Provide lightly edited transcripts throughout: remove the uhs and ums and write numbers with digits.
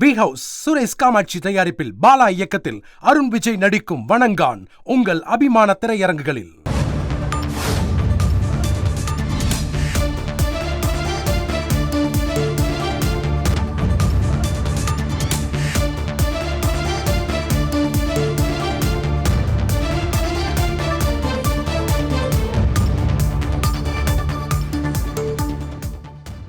We house Suresh Kamakshi தயாரிப்பில் பாலா இயக்கத்தில் அருண் விஜய் நடிக்கும் வணங்கான் உங்கள் அபிமான திரையரங்குகளில்.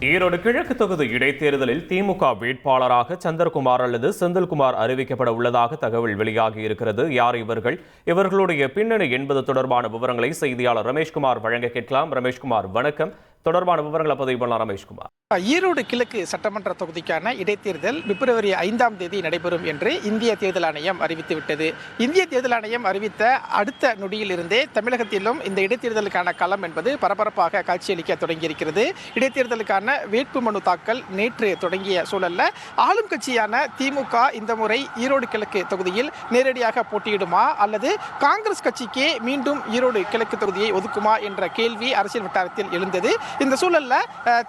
ஈரோடு கிழக்கு தொகுதி இடைத்தேர்தலில் திமுக வேட்பாளராக சந்திரகுமார் அல்லது செந்தில்குமார் அறிவிக்கப்பட உள்ளதாக தகவல் வெளியாகி இருக்கிறது. யார் இவர்கள், இவர்களுடைய பின்னணி என்பது தொடர்பான விவரங்களை செய்தியாளர் ரமேஷ்குமார் வழங்க கேட்கலாம். ரமேஷ்குமார் வணக்கம். தொடர்பான விவரங்களை பதிவு பண்ணலாம் ரமேஷ்குமார். ஈரோடு கிழக்கு சட்டமன்ற தொகுதிக்கான இடைத்தேர்தல் பிப்ரவரி 5ஆம் தேதி நடைபெறும் என்று இந்திய தேர்தல் ஆணையம் அறிவித்துவிட்டது. இந்திய தேர்தல் ஆணையம் அறிவித்த அடுத்த நொடியில் இருந்தே தமிழகத்திலும் இந்த இடைத்தேர்தலுக்கான களம் என்பது பரபரப்பாக காட்சியளிக்க தொடங்கியிருக்கிறது. இடைத்தேர்தலுக்கான வேட்புமனு தாக்கல் நேற்று தொடங்கிய சூழல்ல ஆளும் கட்சியான திமுக இந்த முறை ஈரோடு கிழக்கு தொகுதியில் நேரடியாக போட்டியிடுமா அல்லது காங்கிரஸ் கட்சிக்கே மீண்டும் ஈரோடு கிழக்கு தொகுதியை ஒதுக்குமா என்ற கேள்வி அரசியல் வட்டாரத்தில் எழுந்தது. இந்த சூழல்ல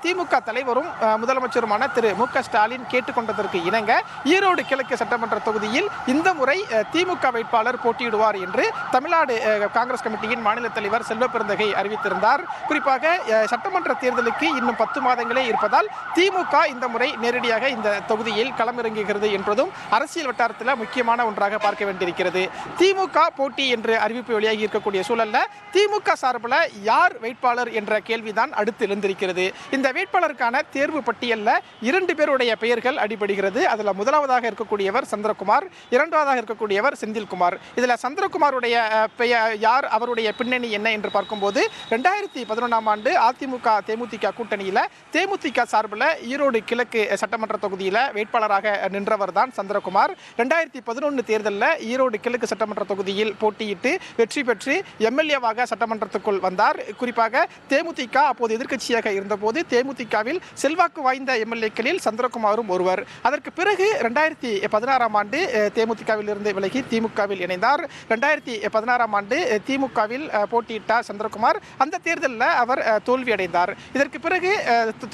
திமுக தலைவரும் முதலமைச்சருமான திரு மு.க. ஸ்டாலின் கேட்டுக்கொண்டதற்கு இணங்க ஈரோடு கிழக்கு சட்டமன்ற தொகுதியில் இந்த முறை திமுக வேட்பாளர் போட்டியிடுவார் என்று தமிழ்நாடு காங்கிரஸ் கமிட்டியின் மாநில தலைவர் செல்வ பெருந்தகை அறிவித்திருந்தார். குறிப்பாக சட்டமன்ற தேர்தலுக்கு இன்னும் 10 மாதங்களே இருப்பதால் திமுக இந்த முறை நேரடியாக இந்த தொகுதியில் களமிறங்குகிறது என்பதும் அரசியல் வட்டாரத்தில் முக்கியமான ஒன்றாக பார்க்க வேண்டியிருக்கிறது. திமுக போட்டி என்று அறிவிப்பு வெளியாகி இருக்கக்கூடிய சூழல்ல திமுக சார்பில் யார் வேட்பாளர் என்ற கேள்விதான் அடுத்து எழுந்திருக்கிறது. இந்த வேட்பாளருக்கான தேர்வு பட்டியல்ல 2 பேருடைய பெயர்கள் அடிபடுகிறது. அதுல முதலாவதாக இருக்கக்கூடியவர் சந்திரகுமார், இரண்டாவதாக இருக்கக்கூடியவர் செந்தில்குமார். இதுல சந்திரகுமாருடைய பெயர் யார், அவருடைய பின்னணி என்ன என்று பார்க்கும்போது 2011ஆம் ஆண்டு அதிமுக தேமுதிக கூட்டணியில தேமுதிக சார்பில் ஈரோடு கிழக்கு சட்டமன்ற தொகுதியில வேட்பாளராக நின்றவர் தான் சந்திரகுமார். 2011 தேர்தலில் ஈரோடு கிழக்கு சட்டமன்ற தொகுதியில் போட்டியிட்டு வெற்றி பெற்று எம்எல்ஏவாக சட்டமன்றத்துக்குள் வந்தார். குறிப்பாக தேமுதிக அப்போது எதிர்க்கட்சியாக இருந்தபோது தேமுதிகவில் செல்வாக்கு வாய்ந்த எம்எல்ஏக்களில் சந்திரகுமாரும் ஒருவர். அதற்கு பிறகு 2016ஆம் ஆண்டு தேமுதிகவில் இருந்து விலகி திமுகவில் இணைந்தார். 2016ஆம் ஆண்டு திமுகவில் போட்டியிட்டார் சந்திரகுமார். அந்த தேர்தலில் அவர் தோல்வியடைந்தார். இதற்கு பிறகு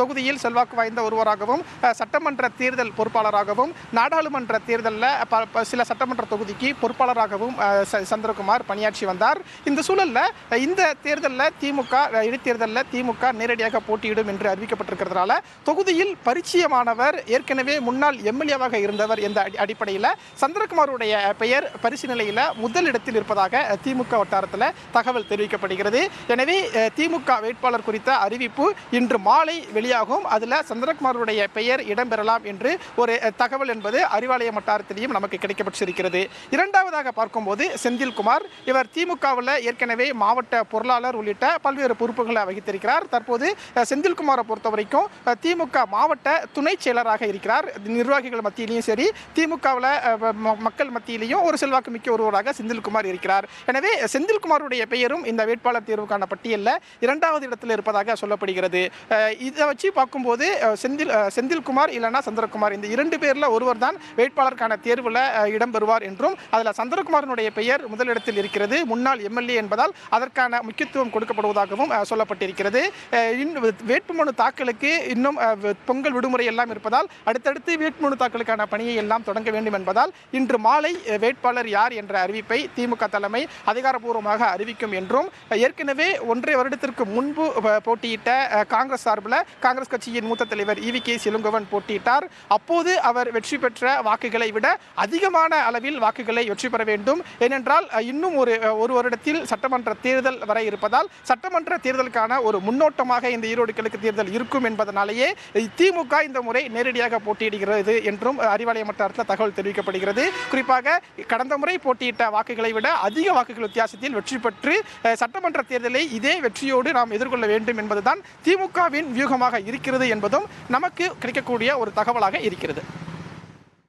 தொகுதியில் செல்வாக்கு வாய்ந்த ஒருவராகவும் சட்டமன்ற தேர்தல் பொறுப்பாளராகவும் நாடாளுமன்ற தேர்தலில் சில சட்டமன்ற தொகுதிக்கு பொறுப்பாளராகவும் சந்திரகுமார் பணியாற்றி வந்தார். இந்த சூழலில் இந்த தேர்தலில் இடைத்தேர்தலில் திமுக நேரடியாக போட்டியிடும் என்று அறிவிக்கப்பட்டிருக்கிறதுனால தொகுதியில் பரிச்சயமானவர், ஏற்கனவே முன்னாள் எம்எல்ஏவாக இருந்தவர் என்ற அடிப்படையில் சந்திரகுமாருடைய பெயர் பரிசு நிலையில் முதலிடத்தில் இருப்பதாக திமுக வட்டாரத்தில் தகவல் தெரிவிக்கப்படுகிறது. எனவே திமுக வேட்பாளர் குறித்த அறிவிப்பு இன்று மாலை வெளியாகும். அதில் சந்திரகுமாருடைய பெயர் இடம்பெறலாம் என்று ஒரு தகவல் என்பது அறிவாலய வட்டாரத்திலையும் நமக்கு கிடைக்கப்பட்டிருக்கிறது. இரண்டாவதாக பார்க்கும்போது செந்தில்குமார், இவர் திமுகவில் ஏற்கனவே மாவட்ட பொருளாளர் உள்ளிட்ட பல்வேறு பொறுப்புகளை வகித்திருக்கிறார். தற்போது செந்தில்குமாரை பொறுத்த வரைக்கும் திமுக மாவட்ட துணை செயலராக இருக்கிறார். நிர்வாகிகள் மத்தியிலையும் சரி, திமுகவில் மக்கள் மத்தியிலையும் ஒரு செல்வாக்கு மிக்க ஒருவராக செந்தில்குமார் இருக்கிறார். எனவே செந்தில்குமாருடைய பெயரும் இந்த வேட்பாளர் தேர்வுக்கான பட்டியலில் 2வது இடத்தில் இருப்பதாக சொல்லப்படுகிறது. இதை வச்சு பார்க்கும்போது செந்தில்குமார் இல்லைனா சந்திரகுமார், இந்த 2 பேரில் ஒருவர் தான் வேட்பாளருக்கான தேர்வில் இடம்பெறுவார் என்றும், அதில் சந்திரகுமாரனுடைய பெயர் முதலிடத்தில் இருக்கிறது. முன்னாள் எம்எல்ஏ என்பதால் அதற்கான முக்கியத்துவம் கொடுக்கப்படுவதாகவும் சொல்லப்பட்டிருக்கிறது. வேட்புமனு தாக்கலுக்கு இன்னும் பொங்கல் விடுமுறை எல்லாம் இருப்பதால் அடுத்தடுத்து வேட்புமனு தாக்கலுக்கான பணியை எல்லாம் தொடங்க வேண்டும் என்பதால் இன்று மாலை வேட்பாளர் யார் என்ற அறிவிப்பை திமுக தலைமை அதிகாரப்பூர்வமாக அறிவிக்கும் என்றும், ஏற்கனவே 1.5 வருடத்திற்கு முன்பு போட்டியிட்ட காங்கிரஸ் சார்பில் காங்கிரஸ் கட்சியின் மூத்த தலைவர் ஈ.வி.கே. இளங்கோவன் போட்டியிட்டார். அப்போது அவர் வெற்றி பெற்ற வாக்குகளை விட அதிகமான அளவில் வாக்குகளை வெற்றி பெற வேண்டும். ஏனென்றால் இன்னும் ஒரு வருடத்தில் சட்டமன்ற தேர்தல் வர இருப்பதால் சட்டமன்ற தேர்தலுக்கான ஒரு முன்னோட்டமாக இந்த ஈரோடு கிழக்கு தேர்தல் இருக்கும் என்பதனாலேயே திமுக இந்த முறை நேரடியாக போட்டியிடுகிறது என்றும் அறிவாலய வட்டாரத்தில் தகவல் தெரிவிக்கப்படுகிறது. குறிப்பாக கடந்த முறை போட்டியிட்ட வாக்குகளை விட அதிக வாக்குகள் வித்தியாசத்தில் வெற்றி பெற்று சட்டமன்ற தேர்தலை இதே வெற்றியோடு நாம் எதிர்கொள்ள வேண்டும் என்பதுதான் திமுகவின் வியூகமாக இருக்கிறது என்பதும் நமக்கு கிடைக்கக்கூடிய ஒரு தகவலாக இருக்கிறது.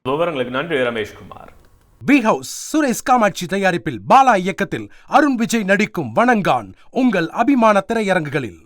விவரங்களுக்கு நன்றி ரமேஷ்குமார். வி ஹவுஸ் சுரேஷ் காமாட்சி தயாரிப்பில் பாலா இயக்கத்தில் அருண் விஜய் நடிக்கும் வணங்கான் உங்கள் அபிமான திரையரங்குகளில்.